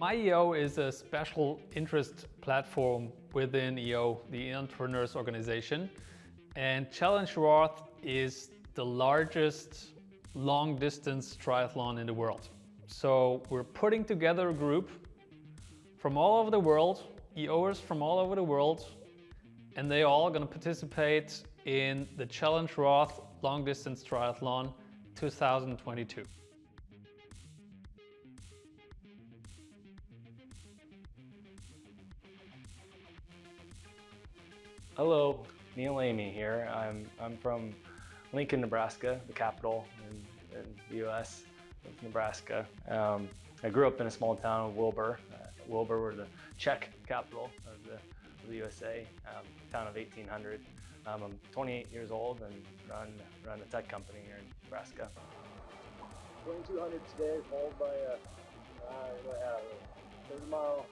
myEO is a special interest platform within EO, the Entrepreneurs Organization. And Challenge Roth is the largest long-distance triathlon in the world. So we're putting together a group from all over the world, EOers from all over the world, and they're all going to participate in the Challenge Roth Long Distance Triathlon 2022. Hello, Neil Amy here. I'm from Lincoln, Nebraska, the capital in the U.S. of Nebraska. I grew up in a small town of Wilbur. Wilbur were the Czech capital of the USA, town of 1800. I'm 28 years old and run a tech company here in Nebraska. 2200 today, followed by a 30 mile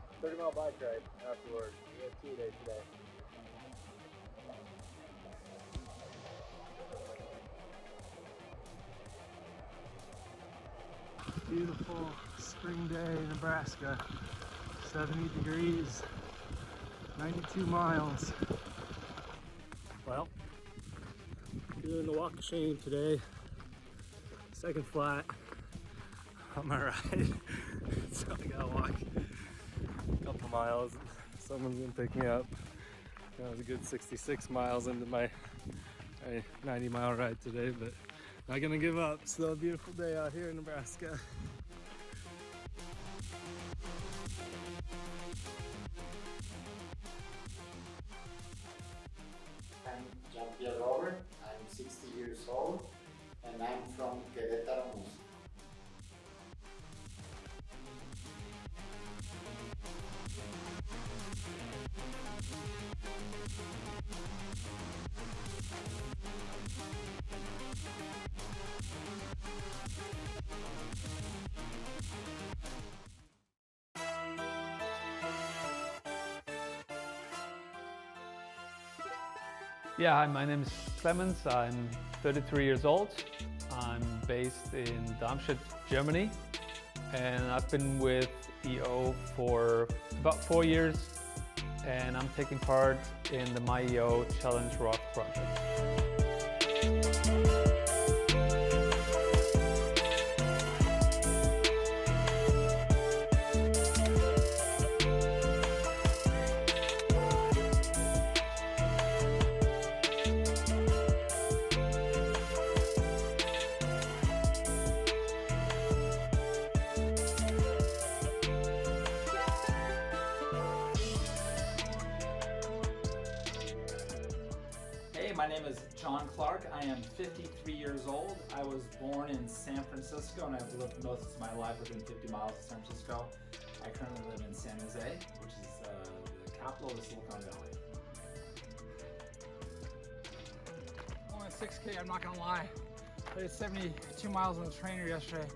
bike ride afterwards. We had 2 days today. Beautiful spring day in Nebraska, 70 degrees, 92 miles. Well, doing the walk of shame today, second flat on my ride, so I gotta walk a couple miles. Someone's gonna pick me up. That was a good 66 miles into my 90-mile ride today, but not gonna give up. Still a beautiful day out here in Nebraska. I'm Robert, I'm 60 years old and I'm from Querétaro. Yeah, hi, my name is Clemens. I'm 33 years old. I'm based in Darmstadt, Germany, and I've been with EO for about 4 years, and I'm taking part in the myEO Challenge Roth project. My name is John Clark. I am 53 years old. I was born in San Francisco and I've lived most of my life within 50 miles of San Francisco. I currently live in San Jose, which is the capital of the Silicon Valley. Only 6K, I'm not gonna lie. I did 72 miles on the trainer yesterday.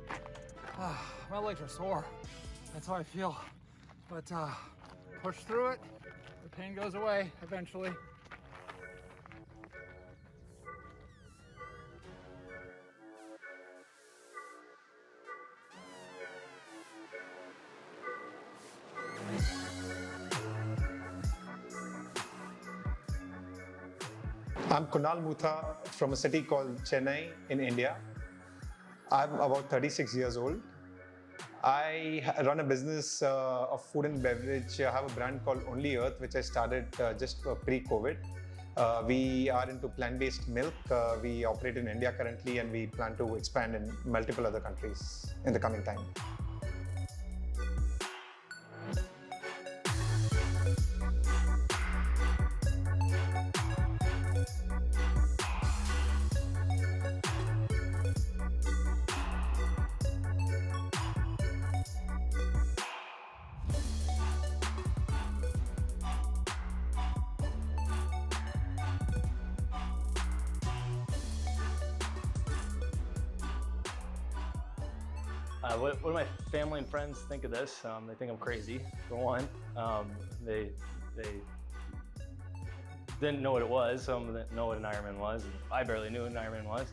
My legs are sore. That's how I feel. But push through it. The pain goes away eventually. I'm Kunal Mutha from a city called Chennai in India. I'm about 36 years old. I run a business of food and beverage. I have a brand called Only Earth, which I started just pre-COVID. We are into plant-based milk. We operate in India currently, and we plan to expand in multiple other countries in the coming time. What do my family and friends think of this? They think I'm crazy, for one. They didn't know what it was. Some didn't know what an Ironman was. I barely knew what an Ironman was.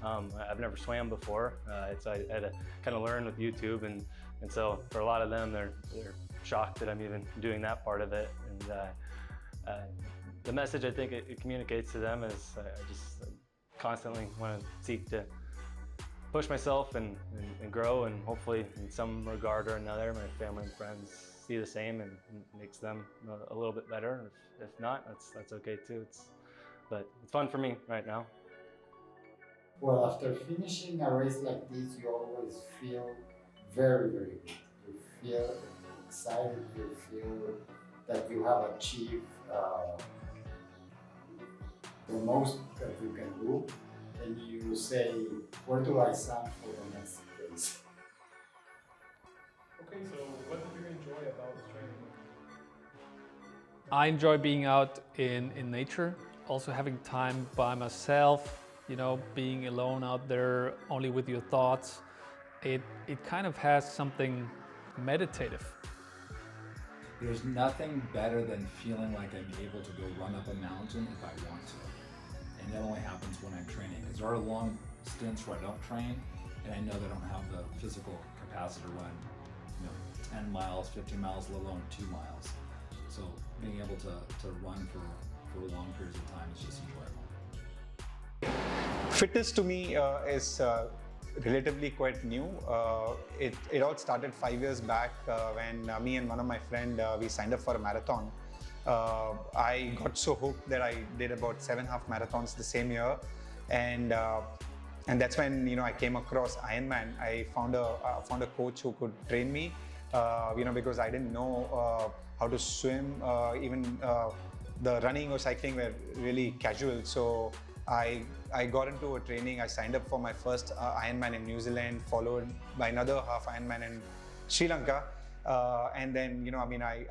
I've never swam before. I had to kind of learn with YouTube and And so for a lot of them, they're shocked that I'm even doing that part of it. And the message I think it communicates to them is I just constantly want to seek to push myself and grow, and hopefully in some regard or another, my family and friends see the same and makes them a little bit better. If not, that's okay too. But it's fun for me right now. Well, after finishing a race like this, you always feel very, very good. You feel excited, you feel that you have achieved the most that you can do, and you say, where do I sign for the next race? Okay, so what did you enjoy about this training? I enjoy being out in nature, also having time by myself, you know, being alone out there only with your thoughts. It kind of has something meditative. There's nothing better than feeling like I'm able to go run up a mountain if I want to. And that only happens when I'm training, because there are long stints where I don't train, and I know that I don't have the physical capacity to run, 10 miles, 15 miles, let alone 2 miles. So being able to run for long periods of time is just enjoyable. Fitness to me is relatively quite new. It all started 5 years back when me and one of my friends, we signed up for a marathon. I got so hooked that I did about 7 half marathons the same year, and that's when I came across Ironman. I found a coach who could train me, because I didn't know how to swim. Even the running or cycling were really casual. So I got into a training. I signed up for my first Ironman in New Zealand, followed by another half Ironman in Sri Lanka. And then,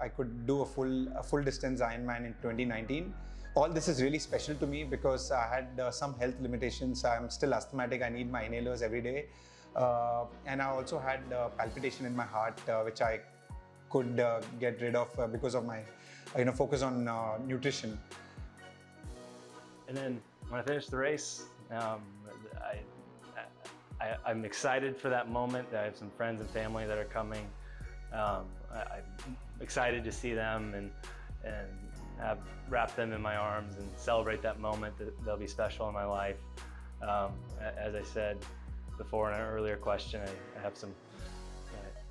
I could do a full distance Ironman in 2019. All this is really special to me because I had some health limitations. I'm still asthmatic. I need my inhalers every day. And I also had palpitation in my heart, which I could get rid of because of my focus on nutrition. And then when I finished the race, I'm excited for that moment. I have some friends and family that are coming. I'm excited to see them and wrap them in my arms and celebrate that moment. They'll be special in my life. As I said before in an earlier question,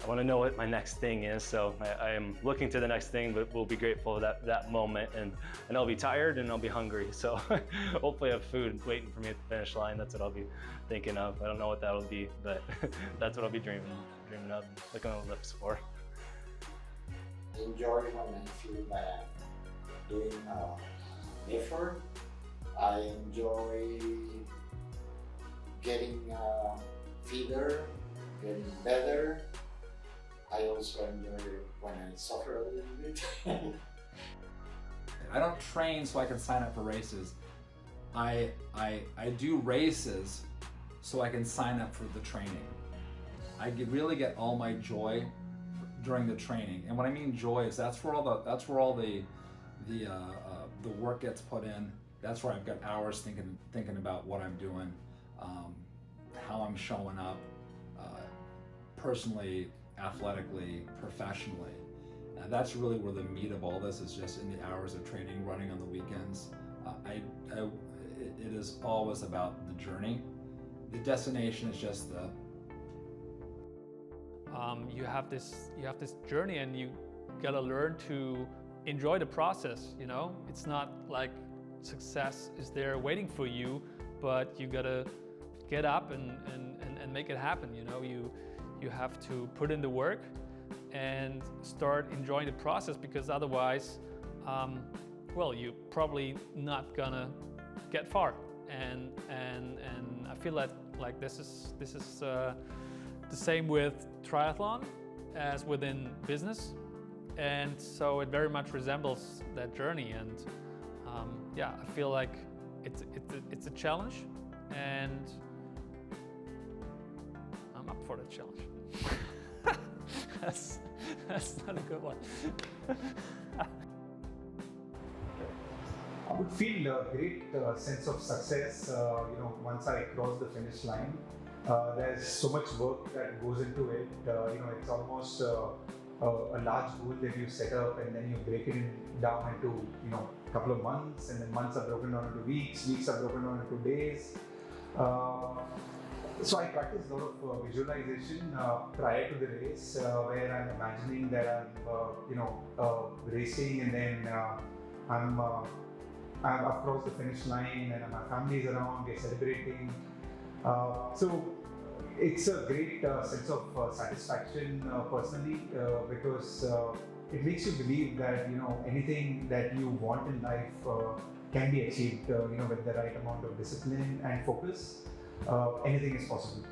I want to know what my next thing is, so I am looking to the next thing, but we'll be grateful for that moment, and I'll be tired and I'll be hungry, so hopefully I have food waiting for me at the finish line. That's what I'll be thinking of. I don't know what that'll be, but that's what I'll be dreaming of, looking on the lips for. I enjoy when I feel that I'm doing effort. I enjoy getting fitter, getting better. I also enjoy when I suffer a little bit. I don't train so I can sign up for races. I do races so I can sign up for the training. I really get all my joy during the training, and what I mean joy is that's where all the work gets put in. That's where I've got hours thinking about what I'm doing, how I'm showing up, personally, athletically, professionally. That's really where the meat of all this is, just in the hours of training, running on the weekends. It is always about the journey. The destination is just the. You have this journey, and you gotta learn to enjoy the process. It's not like success is there waiting for you, but you gotta get up and make it happen. You have to put in the work and start enjoying the process, because otherwise, you're probably not gonna get far. And I feel like this is the same with triathlon as within business, and so it very much resembles that journey. And I feel like it's a challenge, and I'm up for the challenge. That's not a good one. I would feel a great sense of success, once I cross the finish line. There's so much work that goes into it. It's almost a large goal that you set up, and then you break it down into a couple of months, and then months are broken down into weeks, weeks are broken down into days. So I practice a lot of visualization prior to the race, where I'm imagining that I'm racing, and then I'm across the finish line, and my family's around, we're celebrating. So it's a great sense of satisfaction personally, because it makes you believe that anything that you want in life can be achieved with the right amount of discipline and focus. Anything is possible.